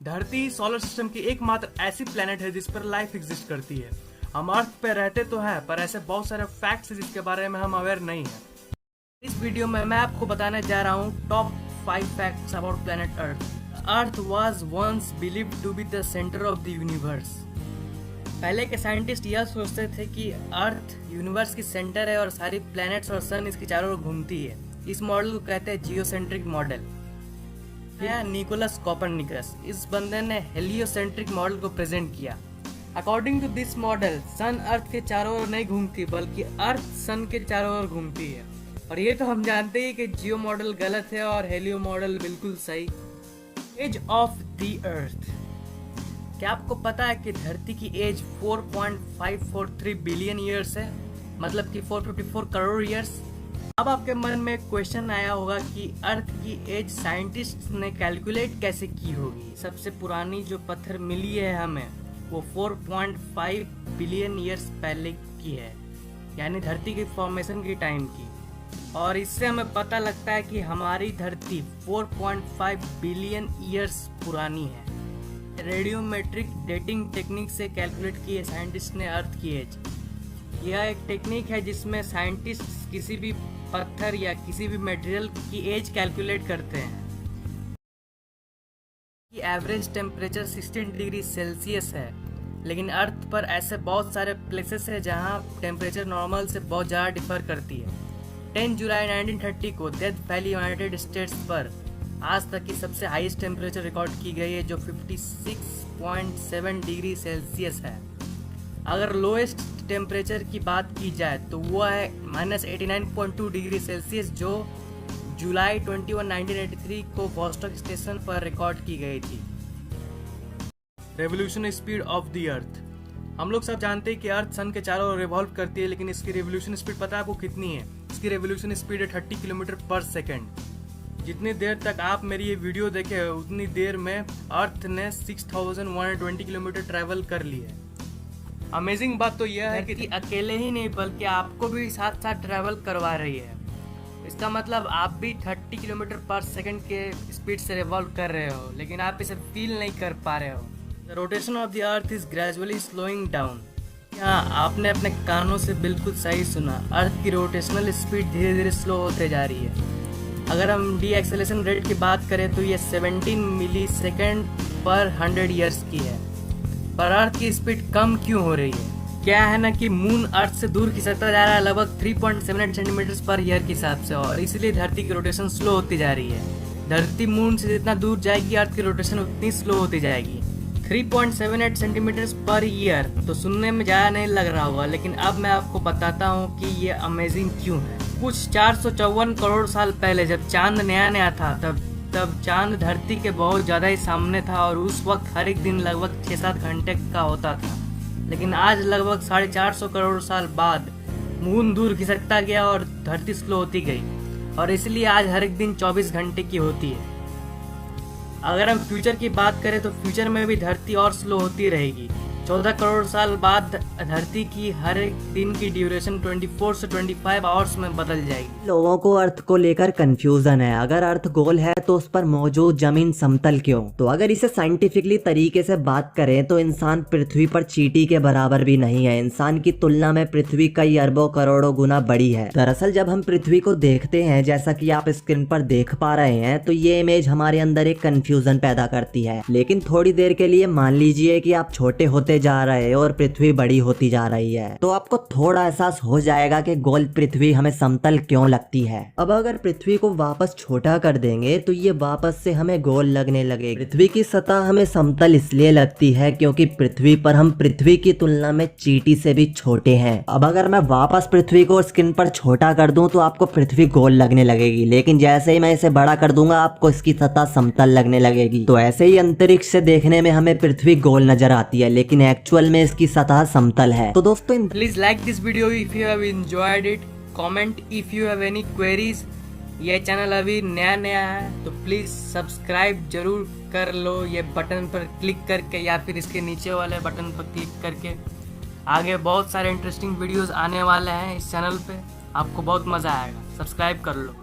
धरती solar system की एकमात्र ऐसी प्लेनेट है जिस पर लाइफ एग्जिस्ट करती है। हम अर्थ पे रहते तो हैं, पर ऐसे बहुत सारे फैक्ट्स हैं जिसके बारे में हम अवेयर नहीं हैं। इस वीडियो में मैं आपको बताने जा रहा हूँ top 5 facts about planet earth. Earth was once believed to be the centre of the universe. पहले के साइंटिस्ट यह सोचते थे कि अर्थ यूनिवर्स की सेंटर है और सारी प्लैनेट्स और सन इसके चारों ओर घूमती है। इस मॉडल को कहते हैं जियोसेंट्रिक मॉडल या निकोलस कोपरनिकस। इस बंदे ने हेलियोसेंट्रिक मॉडल को प्रेजेंट किया। अकॉर्डिंग टू दिस मॉडल सन अर्थ के चारों ओर नहीं घूमती बल्कि अर्थ सन के चारों ओर घूमती है। और ये तो हम जानते हैं कि जियो मॉडल गलत है और हेलियो मॉडल बिल्कुल सही। Age of the earth. क्या आपको पता है कि धरती की एज 4.543 बिलियन ईयर्स है, मतलब कि 454 करोड़ ईयर्स। अब आपके मन में एक क्वेश्चन आया होगा कि अर्थ की एज साइंटिस्ट ने कैलकुलेट कैसे की होगी। सबसे पुरानी जो पत्थर मिली है हमें वो 4.5 बिलियन ईयर्स पहले की है, यानी धरती की फॉर्मेशन की टाइम की। और इससे हमें पता लगता है कि हमारी धरती 4.5 बिलियन ईयर्स पुरानी है। रेडियोमेट्रिक डेटिंग टेक्निक से कैलकुलेट की है साइंटिस्ट ने अर्थ की एज। यह एक टेक्निक है जिसमें साइंटिस्ट किसी भी पत्थर या किसी भी मटेरियल की एज कैलकुलेट करते हैं। कि एवरेज टेम्परेचर 16 डिग्री सेल्सियस है, लेकिन अर्थ पर ऐसे बहुत सारे प्लेसेस है जहां टेम्परेचर नॉर्मल से बहुत ज़्यादा डिफर करती है। 10 जुलाई 1930 को डेथ वैली यूनाइटेड स्टेट्स पर आज तक की सबसे हाईएस्ट टेम्परेचर रिकॉर्ड की गई है जो 56.7 डिग्री सेल्सियस है। अगर लोएस्ट टेम्परेचर की बात की जाए तो वो है -89.2 डिग्री सेल्सियस जो जुलाई 21, 1983 को वॉस्टॉक स्टेशन पर रिकॉर्ड की गई थी। रेवोल्यूशन स्पीड ऑफ द अर्थ। हम लोग सब जानते हैं कि अर्थ सन के चारों ओर रिवॉल्व करती है, लेकिन इसकी रेवोल्यूशन स्पीड पता है आपको कितनी है? इसकी रेवोल्यूशन स्पीड है 30 किलोमीटर पर सेकेंड। जितनी देर तक आप मेरी ये वीडियो देखे उतनी देर में अर्थ ने 6120 किलोमीटर ट्रैवल कर ली है। अमेजिंग बात तो यह है कि अकेले ही नहीं बल्कि आपको भी साथ साथ ट्रैवल करवा रही है। इसका मतलब आप भी 30 किलोमीटर पर सेकंड के स्पीड से रिवॉल्व कर रहे हो, लेकिन आप इसे फील नहीं कर पा रहे हो। The rotation of the earth is gradually slowing down. हाँ, आपने अपने कानों से बिल्कुल सही सुना। अर्थ की रोटेशनल स्पीड धीरे धीरे स्लो होते जा रही है। अगर हम डी एक्सेलरेशन रेट की बात करें तो ये 17 मिली सेकेंड पर 100 ईयर्स की है। पर अर्थ की स्पीड कम क्यों हो रही है? क्या है ना कि मून अर्थ से दूर खिसकता जा रहा है लगभग 3.78 सेंटीमीटर पर ईयर के हिसाब से, और इसलिए धरती की रोटेशन स्लो होती जा रही है। धरती मून से जितना दूर जाएगी अर्थ की रोटेशन उतनी स्लो होती जाएगी। 3.78 सेंटीमीटर पर ईयर तो सुनने में ज़्यादा नहीं लग रहा होगा, लेकिन अब मैं आपको बताता हूँ कि ये अमेजिंग क्यों है। कुछ 454 करोड़ साल पहले जब चांद नया नया था तब चांद धरती के बहुत ज़्यादा ही सामने था और उस वक्त हर एक दिन लगभग 6-7 घंटे का होता था। लेकिन आज लगभग 450 करोड़ साल बाद मून दूर खिसकता गया और धरती स्लो होती गई, और इसलिए आज हर एक दिन 24 घंटे की होती है। अगर हम फ्यूचर की बात करें तो फ्यूचर में भी धरती और स्लो होती रहेगी। 14 करोड़ साल बाद धरती की हर एक दिन की ड्यूरेशन 24 से 25 आवर्स में बदल जाएगी। लोगों को अर्थ को लेकर कंफ्यूजन है। अगर अर्थ गोल है तो उस पर मौजूद जमीन समतल क्यों? तो अगर इसे साइंटिफिकली तरीके से बात करें तो इंसान पृथ्वी पर चींटी के बराबर भी नहीं है। इंसान की तुलना में पृथ्वी कई अरबों करोड़ों गुना बड़ी है। दरअसल जब हम पृथ्वी को देखते हैं, जैसा कि आप स्क्रीन पर देख पा रहे हैं, तो ये इमेज हमारे अंदर एक कंफ्यूजन पैदा करती है। लेकिन थोड़ी देर के लिए मान लीजिए कि आप छोटे होते जा रहे हैं और पृथ्वी बड़ी होती जा रही है, तो आपको थोड़ा एहसास हो जाएगा कि गोल पृथ्वी हमें समतल क्यों लगती है। अब अगर पृथ्वी को वापस छोटा कर देंगे तो ये वापस से हमें गोल लगने लगेगी। पृथ्वी की सतह हमें समतल इसलिए लगती है क्योंकि पृथ्वी पर हम पृथ्वी की तुलना में चींटी से भी छोटे हैं। अब अगर मैं वापस पृथ्वी को स्क्रीन पर छोटा कर दूं तो आपको पृथ्वी गोल लगने लगेगी, लेकिन जैसे ही मैं इसे बड़ा कर दूंगा आपको इसकी सतह समतल लगने लगेगी। तो ऐसे ही अंतरिक्ष से देखने में हमें पृथ्वी गोल नजर आती है, लेकिन एक्चुअल में इसकी सतह समतल है। तो दोस्तों please like this video if you have enjoyed it, comment if you have any queries. ये चैनल अभी नया नया है तो प्लीज सब्सक्राइब जरूर कर लो, ये बटन पर क्लिक करके या फिर इसके नीचे वाले बटन पर क्लिक करके। आगे बहुत सारे इंटरेस्टिंग वीडियोस आने वाले हैं इस चैनल पे, आपको बहुत मजा आएगा। सब्सक्राइब कर लो।